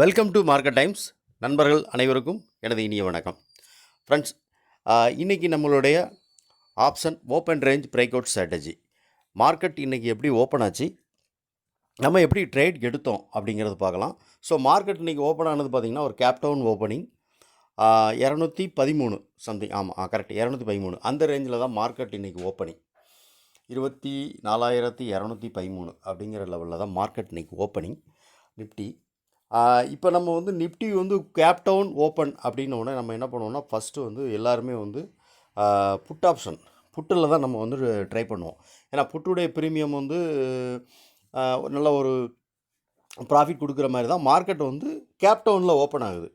Welcome to market times. நண்பர்கள் அனைவருக்கும் எனது இனிய வணக்கம். ஃப்ரெண்ட்ஸ், இன்றைக்கி நம்மளுடைய option open range break out strategy. Market இன்றைக்கி எப்படி ஓப்பன் ஆச்சு, நம்ம எப்படி ட்ரேட் எடுத்தோம் அப்படிங்கிறது பார்க்கலாம். ஸோ மார்க்கெட் இன்றைக்கி ஓப்பன் ஆனது பார்த்திங்கன்னா ஒரு கேப் டவுன் ஓப்பனிங் 213 சம்திங். ஆமாம், கரெக்ட், 213 அந்த ரேஞ்சில் தான் மார்க்கெட் இன்றைக்கி ஓப்பனிங். 24,213 அப்படிங்கிற லெவலில் தான் மார்க்கெட் இன்றைக்கி ஓப்பனிங். நிஃப்டி இப்போ நம்ம வந்து நிஃப்டி வந்து கேப் டவுன் ஓப்பன் அப்படின்னோடனே நம்ம என்ன பண்ணுவோம்னா, ஃபஸ்ட்டு வந்து எல்லாருமே வந்து புட் ஆப்ஷன் புட்டில் தான் நம்ம வந்து ட்ரை பண்ணுவோம். ஏன்னா புட்டுடைய ப்ரீமியம் வந்து நல்ல ஒரு ப்ராஃபிட் கொடுக்குற மாதிரி தான் மார்க்கெட் வந்து கேப் டவுனில் ஓப்பன் ஆகுது.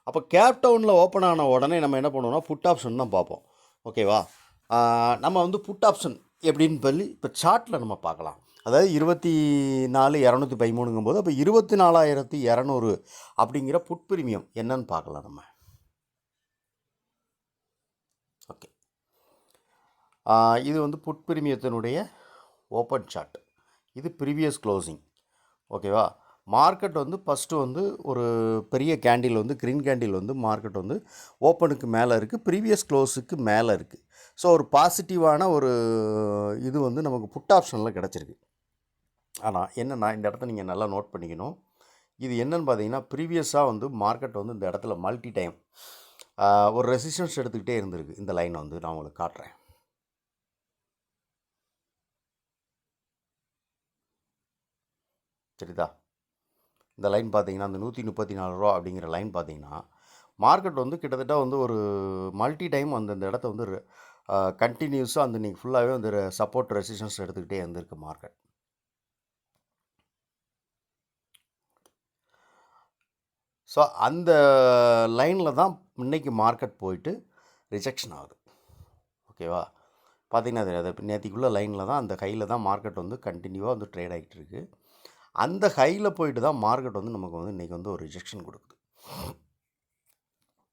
அப்போ கேப் டவுனில் ஓப்பன் ஆன உடனே நம்ம என்ன பண்ணுவோம்னா புட் ஆப்ஷன் தான் பார்ப்போம். ஓகேவா? நம்ம வந்து புட் ஆப்ஷன் எப்படின்னு சொல்லி இப்போ சார்ட்டில் நம்ம பார்க்கலாம். அதாவது 24,213 போது அப்போ 24,200 அப்படிங்கிற புட் ப்ரீமியம் என்னன்னு பார்க்கலாம் நம்ம. ஓகே, இது வந்து புட் ப்ரீமியத்தினுடைய ஓப்பன் சார்ட். இது ப்ரீவியஸ் க்ளோசிங். ஓகேவா? மார்க்கெட் வந்து ஃபஸ்ட்டு வந்து ஒரு பெரிய கேண்டில் வந்து க்ரீன் கேண்டில் வந்து மார்க்கெட் வந்து ஓப்பனுக்கு மேலே இருக்குது, ப்ரீவியஸ் க்ளோஸுக்கு மேலே இருக்குது. ஸோ ஒரு பாசிட்டிவான ஒரு இது வந்து நமக்கு புட் ஆப்ஷனில் கிடச்சிருக்கு. ஆனால் என்னென்னா, இந்த இடத்த நீங்கள் நல்லா நோட் பண்ணிக்கணும். இது என்னன்னு பார்த்தீங்கன்னா, ப்ரீவியஸாக வந்து மார்க்கெட் வந்து இந்த இடத்துல மல்டி டைம் ஒரு ரெசிஸ்டன்ஸ் எடுத்துக்கிட்டே இருந்திருக்கு. இந்த லைனை வந்து நான் உங்களுக்கு காட்டுறேன். சரிதா? இந்த லைன் பார்த்தீங்கன்னா, அந்த 134 ரூபா அப்படிங்கிற லைன் பார்த்தீங்கன்னா, மார்க்கெட் வந்து கிட்டத்தட்ட வந்து ஒரு மல்டி டைம் அந்த இடத்த வந்து கண்டினியூஸாக அந்த நீங்கள் ஃபுல்லாகவே வந்து சப்போர்ட் ரெசிஸ்டன்ஸ் எடுத்துக்கிட்டே இருந்திருக்கு மார்க்கெட். ஸோ அந்த லைனில் தான் இன்றைக்கி மார்க்கெட் போயிட்டு ரிஜெக்ஷன் ஆகுது. ஓகேவா? பார்த்திங்கன்னா அது நேற்றுக்குள்ள லைனில் தான், அந்த ஹையில் தான் மார்க்கெட் வந்து கண்டினியூவாக வந்து ட்ரேட் ஆகிட்டு இருக்குது. அந்த ஹையில் போயிட்டு தான் மார்க்கெட் வந்து நமக்கு வந்து இன்றைக்கி வந்து ஒரு ரிஜெக்ஷன் கொடுக்குது.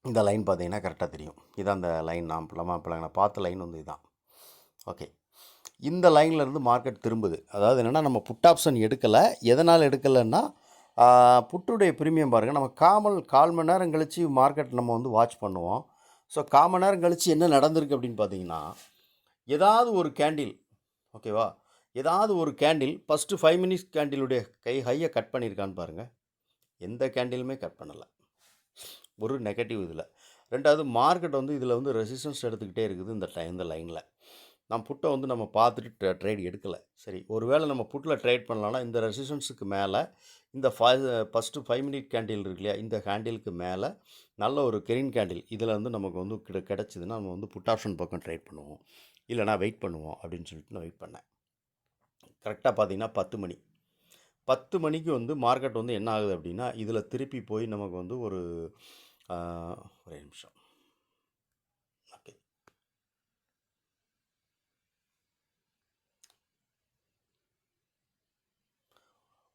இந்த லைன் பார்த்திங்கன்னா கரெக்டாக தெரியும். இதான் அந்த லைன் நான் பார்த்த லைன் வந்து இதுதான். ஓகே, இந்த லைன்லேருந்து மார்க்கெட் திரும்புது. அதாவது என்னென்னா, நம்ம புட் ஆப்ஷன் எடுக்கலை. எதனால் எடுக்கலைன்னா, புட்டுடைய ப்ரீமியம் பாருங்கள், நம்ம கால் மணி நேரம் கழித்து மார்க்கெட் நம்ம வந்து வாட்ச் பண்ணுவோம். ஸோ கால் மணி நேரம் கழித்து என்ன நடந்திருக்கு அப்படின்னு பார்த்தீங்கன்னா, ஏதாவது ஒரு கேண்டில், ஓகேவா, ஏதாவது ஒரு கேண்டில் ஃபஸ்ட்டு 5 மினிட்ஸ் கேண்டிலுடைய ஹையை கட் பண்ணியிருக்கான்னு பாருங்கள். எந்த கேண்டிலுமே கட் பண்ணலை. ஒரு நெகட்டிவ் இதில். ரெண்டாவது, மார்க்கெட் வந்து இதில் வந்து ரெசிஸ்டன்ஸ் எடுத்துக்கிட்டே இருக்குது இந்த லைனில். நம்ம புட்டை வந்து நம்ம பார்த்துட்டு ட்ரேட் எடுக்கலை. சரி, ஒருவேளை நம்ம புட்டில் ட்ரேட் பண்ணலான்னா இந்த ரெசிஸ்டன்ஸுக்கு மேலே இந்த ஃபஸ்ட்டு 5 மினிட் கேண்டில் இருக்கு இல்லையா, இந்த கேண்டிலுக்கு மேலே நல்ல ஒரு கிரீன் கேண்டில் இதில் வந்து நமக்கு வந்து கிடச்சிதுன்னா நம்ம வந்து புட் ஆப்ஷன் பக்கம் ட்ரேட் பண்ணுவோம், இல்லைனா வெயிட் பண்ணுவோம் அப்படின்னு சொல்லிட்டு நான் வெயிட் பண்ணேன். கரெக்டாக பார்த்தீங்கன்னா 10 மணிக்கு வந்து மார்க்கெட் வந்து என்ன ஆகுது அப்படின்னா, இதில் திருப்பி போய் நமக்கு வந்து ஒரு ஒரே நிமிஷம். ஓகே,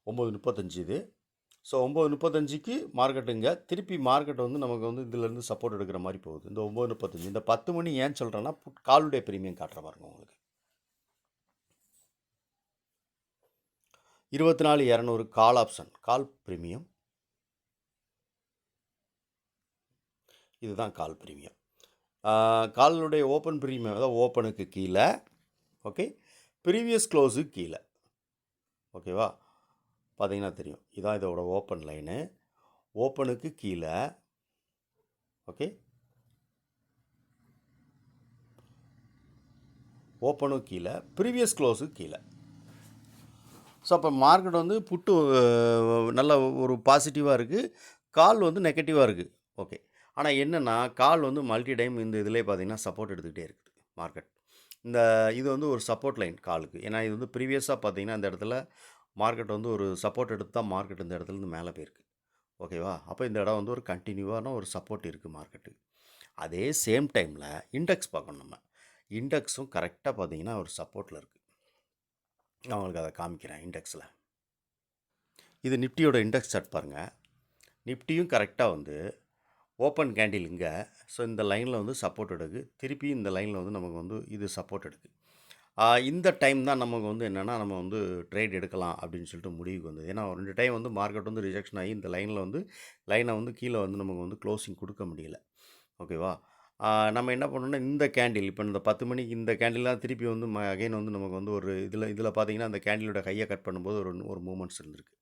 9:35 இது. ஸோ 9:35க்கு மார்க்கெட்டுங்க திருப்பி மார்க்கெட் வந்து நமக்கு வந்து இதிலேருந்து சப்போர்ட் எடுக்கிற மாதிரி போகுது. இந்த 9:35 இந்த 10 மணி ஏன் சொல்கிறேன்னா, காலுடைய ப்ரீமியம் காட்டுற பாருங்க உங்களுக்கு. 24,200 கால் ஆப்ஷன், கால் ப்ரீமியம். இதுதான் கால் ப்ரீமியம். காலுடைய ஓப்பன் ப்ரீமியம், அதாவது ஓப்பனுக்கு கீழே, ஓகே, ப்ரீவியஸ் க்ளோஸுக்கு கீழே. ஓகேவா? பார்த்தீங்கன்னா தெரியும், இதான் இதோட ஓப்பன் லைனு. ஓப்பனுக்கு கீழே, ஓகே, ஓப்பனுக்கு கீழே, ப்ரீவியஸ் க்ளோஸுக்கு கீழே. ஸோ அப்போ மார்க்கெட் வந்து புட்டு நல்ல ஒரு பாசிட்டிவாக இருக்குது, கால் வந்து நெகட்டிவாக இருக்குது. ஓகே, ஆனால் என்னென்னா, கால் வந்து மல்டி டைம் இந்த இதிலே பார்த்திங்கன்னா சப்போர்ட் எடுத்துக்கிட்டே இருக்குது மார்க்கெட். இது வந்து ஒரு சப்போர்ட் லைன் காலுக்கு. ஏன்னா இது வந்து ப்ரீவியஸாக பார்த்திங்கன்னா இந்த இடத்துல மார்க்கெட் வந்து ஒரு சப்போர்ட் எடுத்து தான் மார்க்கெட் இந்த இடத்துலேருந்து மேலே போயிருக்கு. ஓகேவா? அப்போ இந்த இடம் வந்து ஒரு கண்டினியூவான ஒரு சப்போர்ட் இருக்குது மார்க்கெட்டுக்கு. அதே சேம் டைமில் இண்டெக்ஸ் பார்க்கணும் நம்ம. இண்டெக்ஸும் கரெக்டாக பார்த்திங்கன்னா ஒரு சப்போர்ட்டில் இருக்குது. நான் உங்களுக்கு அதை காமிக்கிறேன். இண்டெக்ஸில் இது நிஃப்டியோட இண்டெக்ஸ் சார்ட் பாருங்கள். நிஃப்டியும் கரெக்டாக வந்து ஓப்பன் கேண்டில் இங்கே. ஸோ இந்த லைனில் வந்து சப்போர்ட் எடுக்குது, திருப்பி இந்த லைனில் வந்து நமக்கு வந்து இது சப்போர்ட் எடுக்குது. இந்த டைம் தான் நமக்கு வந்து என்னென்னா நம்ம வந்து ட்ரேட் எடுக்கலாம் அப்படின்னு சொல்லிட்டு முடிவுக்கு வந்தது. ஏன்னா 2 டைம் வந்து மார்க்கெட் வந்து ரிஜெக்ஷன் ஆகி இந்த லைனை வந்து கீழே வந்து நமக்கு வந்து க்ளோசிங் கொடுக்க முடியல. ஓகேவா? நம்ம என்ன பண்ணோம்னா இந்த கேண்டில் இப்போ இந்த 10 மணிக்கு இந்த கேண்டில் தான் திருப்பி வந்து அகைன் வந்து நமக்கு வந்து ஒரு இதில் பார்த்தீங்கன்னா அந்த கேண்டிலோட ஹையை கட் பண்ணும்போது ஒரு மூமெண்ட்ஸ் இருந்திருக்கு.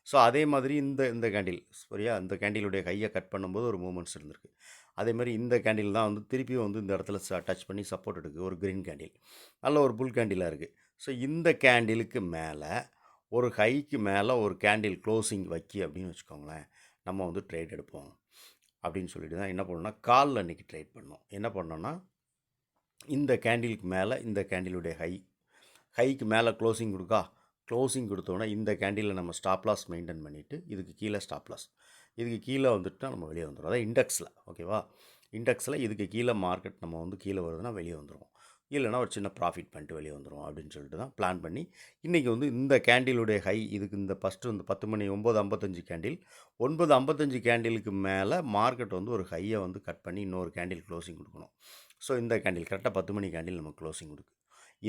ஸோ அதே மாதிரி இந்த இந்த கேண்டில் சரியா அந்த கேண்டிலுடைய ஹையை கட் பண்ணும்போது ஒரு மூமெண்ட்ஸ் இருந்திருக்கு. அதே மாதிரி இந்த கேண்டில் தான் வந்து திருப்பியும் வந்து இந்த இடத்துல டச் பண்ணி சப்போர்ட் எடுக்குது. ஒரு க்ரீன் கேண்டில் நல்ல ஒரு புல் கேண்டிலாக இருக்குது. ஸோ இந்த கேண்டிலுக்கு மேலே ஒரு ஹைக்கு மேலே ஒரு கேண்டில் க்ளோசிங் வைக்கி அப்படின்னு வச்சுக்கோங்களேன், நம்ம வந்து ட்ரேட் எடுப்போம் அப்படின்னு சொல்லிட்டு தான் என்ன பண்ணோம்னா காலில் அன்றைக்கி ட்ரேட் பண்ணோம். என்ன பண்ணோன்னா இந்த கேண்டிலுக்கு மேலே இந்த கேண்டிலுடைய ஹைக்கு மேலே க்ளோசிங் கொடுத்தோன்னா இந்த கேண்டிலில் நம்ம ஸ்டாப் லாஸ் மெயின்டைன் பண்ணிவிட்டு இதுக்கு கீழே ஸ்டாப் லாஸ், இதுக்கு கீழே வந்துட்டுனா நம்ம வெளியே வந்துடும். அதாவது இண்டெக்ஸில் ஓகேவா, இண்டெக்ஸில் இதுக்கு கீழே மார்க்கெட் நம்ம வந்து கீழே வருதுன்னா வெளியே வந்துடும், இல்லைனா ஒரு சின்ன ப்ராஃபிட் பண்ணிட்டு வெளியே வந்துடும் அப்படின்னு சொல்லிட்டு தான் பிளான் பண்ணி இன்றைக்கி வந்து இந்த கேண்டிலுடைய ஹை இதுக்கு இந்த ஃபஸ்ட்டு இந்த 10 மணி 9:55 கேண்டில் 9:55 கேண்டிலுக்கு மேலே மார்க்கெட் வந்து ஒரு ஹையை வந்து கட் பண்ணி இன்னொரு கேண்டில் க்ளோசிங் கொடுக்கணும். ஸோ இந்த கேண்டில் கரெக்டாக 10 மணி கேண்டில் நம்ம க்ளோசிங் கொடுக்கு.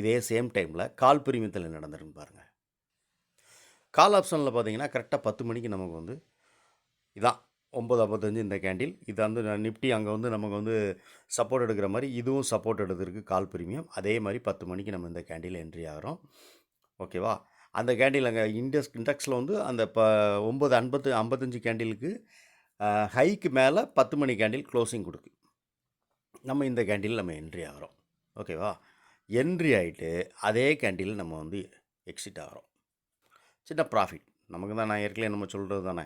இதே சேம் டைமில் கால் பிரிமியத்தில் என்ன நடந்திருக்குன்னு பாருங்கள். கால் ஆப்ஷனில் பார்த்தீங்கன்னா கரெக்டாக 10 மணிக்கு நமக்கு வந்து இதான் 9:55 இந்த கேண்டில் இது வந்து நிஃப்டி அங்கே வந்து நமக்கு வந்து சப்போர்ட் எடுக்கிற மாதிரி இதுவும் சப்போர்ட் எடுக்கிறதுக்கு கால் பிரீமியம். அதே மாதிரி 10 மணிக்கு நம்ம இந்த கேண்டில் என்ட்ரி ஆகிறோம். ஓகேவா, அந்த கேண்டில் அங்கே இண்டெக்ஸில் வந்து அந்த 9:55 கேண்டிலுக்கு ஹைக்கு மேலே 10 மணி கேண்டில் க்ளோசிங் கொடுக்கு. நம்ம இந்த கேண்டில் நம்ம என்ட்ரி ஆகிறோம். ஓகேவா, என்ட்ரி ஆகிட்டு அதே கேண்டில் நம்ம வந்து எக்ஸிட் ஆகிறோம். சின்ன ப்ராஃபிட் நமக்கு தான், நான் ஏற்கனவே நம்ம சொல்கிறது தானே.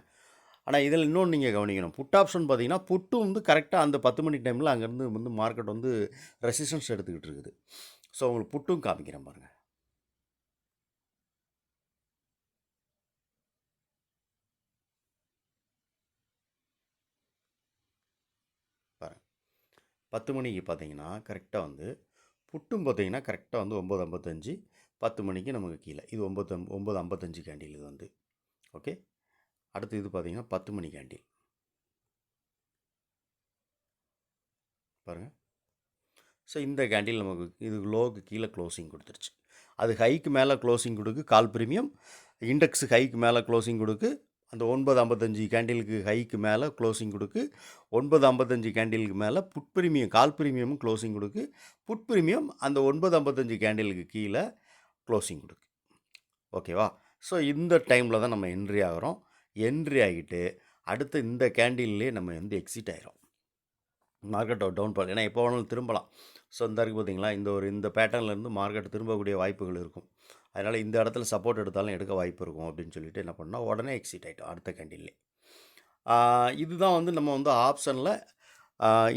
ஆனால் இதில் இன்னொன்று நீங்கள் கவனிக்கணும், புட் ஆப்ஷன் பார்த்தீங்கன்னா புட்டு வந்து கரெக்டாக அந்த 10 மணி டைமில் அங்கேருந்து வந்து மார்க்கெட் வந்து ரெசிஸ்டன்ஸ் எடுத்துக்கிட்டு இருக்குது. ஸோ உங்களுக்கு புட்டும் காமிக்கிறேன் பாருங்கள். பாருங்கள் 10 மணிக்கு பார்த்தீங்கன்னா கரெக்டாக வந்து புட்டும் பார்த்தீங்கன்னா கரெக்டாக வந்து 9:55 10 மணிக்கு நமக்கு கீழே இது 9:55 கேண்டில் இது வந்து ஓகே. அடுத்து இது பார்த்தீங்கன்னா 10 மணி கேண்டில் பாருங்கள். ஸோ இந்த கேண்டில் நமக்கு இது லோவுக்கு கீழே க்ளோசிங் கொடுத்துருச்சு. அது ஹைக்கு மேலே க்ளோசிங் கொடுக்கு கால் ப்ரீமியம், இண்டெக்ஸு ஹைக்கு மேலே க்ளோசிங் கொடுக்கு, அந்த 9:55 கேண்டிலுக்கு ஹைக்கு மேலே க்ளோசிங் கொடுக்கு, 9:55 கேண்டிலுக்கு மேலே புட் ப்ரீமியம் கால் ப்ரீமியமும் க்ளோசிங் கொடுக்கு, புட் ப்ரீமியம் அந்த 9:55 கேண்டிலுக்கு கீழே க்ளோசிங் கொடுக்கு. ஓகேவா, ஸோ இந்த டைமில் தான் நம்ம என்ட்ரி ஆகிறோம். என்ட்ரி ஆகிட்டு அடுத்து இந்த கேண்டில்லே நம்ம வந்து எக்ஸிட் ஆகிறோம். மார்க்கெட் டவுன் பண்ண, ஏன்னா எப்போ வேணாலும் திரும்பலாம். ஸோ இந்த இருக்குது பார்த்தீங்களா, இந்த பேட்டர்ன்லேருந்து மார்க்கெட் திரும்பக்கூடிய வாய்ப்புகள் இருக்கும். அதனால் இந்த இடத்துல சப்போர்ட் எடுத்தாலும் எடுக்க வாய்ப்பு இருக்கும் அப்படின்னு சொல்லிட்டு என்ன பண்ணால் உடனே எக்ஸிட் ஆகிட்டோம் அடுத்த கேண்டில்லே. இதுதான் வந்து நம்ம வந்து ஆப்ஷனில்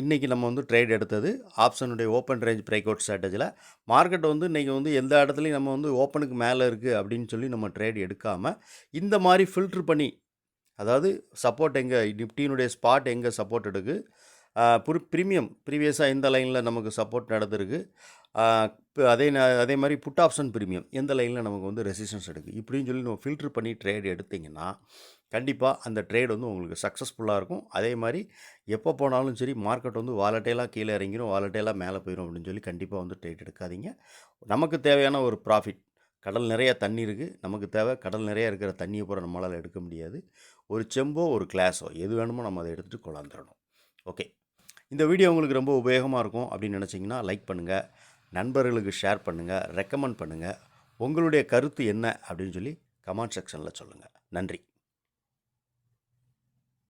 இன்றைக்கி நம்ம வந்து ட்ரேட் எடுத்தது. ஆப்ஷனுடைய ஓப்பன் ரேஞ்ச் பிரேக் அவுட் ஸ்ட்ராட்டஜியில் மார்க்கெட் வந்து இன்றைக்கி வந்து எந்த இடத்துலையும் நம்ம வந்து ஓப்பனுக்கு மேலே இருக்குது அப்படின்னு சொல்லி நம்ம ட்ரேட் எடுக்காமல் இந்த மாதிரி ஃபில்ட்ரு பண்ணி, அதாவது சப்போர்ட் எங்கே நிஃப்டியினுடைய ஸ்பாட் எங்கே சப்போர்ட் எடுக்கு, ப்ரீமியம் ப்ரீவியஸாக இந்த லைனில் நமக்கு சப்போர்ட் நடந்திருக்கு, அதே மாதிரி புட் ஆப்ஷன் ப்ரீமியம் எந்த லைனில் நமக்கு வந்து ரெசிஸ்டன்ஸ் எடுக்குது, இப்படின்னு சொல்லி நம்ம ஃபில்ட்ரு பண்ணி ட்ரேட் எடுத்திங்கன்னா கண்டிப்பாக அந்த ட்ரேட் வந்து உங்களுக்கு சக்ஸஸ்ஃபுல்லாக இருக்கும். அதே மாதிரி எப்போ போனாலும் சரி மார்க்கெட் வந்து வாலட்டைலாக கீழே இறங்கிடும், வாலட்டைலாக மேலே போயிடும் அப்படின்னு சொல்லி கண்டிப்பாக வந்து ட்ரேட் எடுக்காதீங்க. நமக்கு தேவையான ஒரு ப்ராஃபிட், கடல் நிறையா தண்ணி இருக்குது, நமக்கு தேவை கடல் நிறையா இருக்கிற தண்ணியை பூரா நம்மளால் எடுக்க முடியாது. ஒரு செம்போ ஒரு கிளாஸோ எது வேணுமோ நம்ம அதை எடுத்துகிட்டு கொண்டாந்துடணும். ஓகே, இந்த வீடியோ உங்களுக்கு ரொம்ப உபயோகமாக இருக்கும் அப்படின்னு நினச்சிங்கன்னா லைக் பண்ணுங்கள், நண்பர்களுக்கு ஷேர் பண்ணுங்கள், ரெக்கமெண்ட் பண்ணுங்கள். உங்களுடைய கருத்து என்ன அப்படின்னு சொல்லி கமெண்ட் செக்ஷனில் சொல்லுங்கள். நன்றி.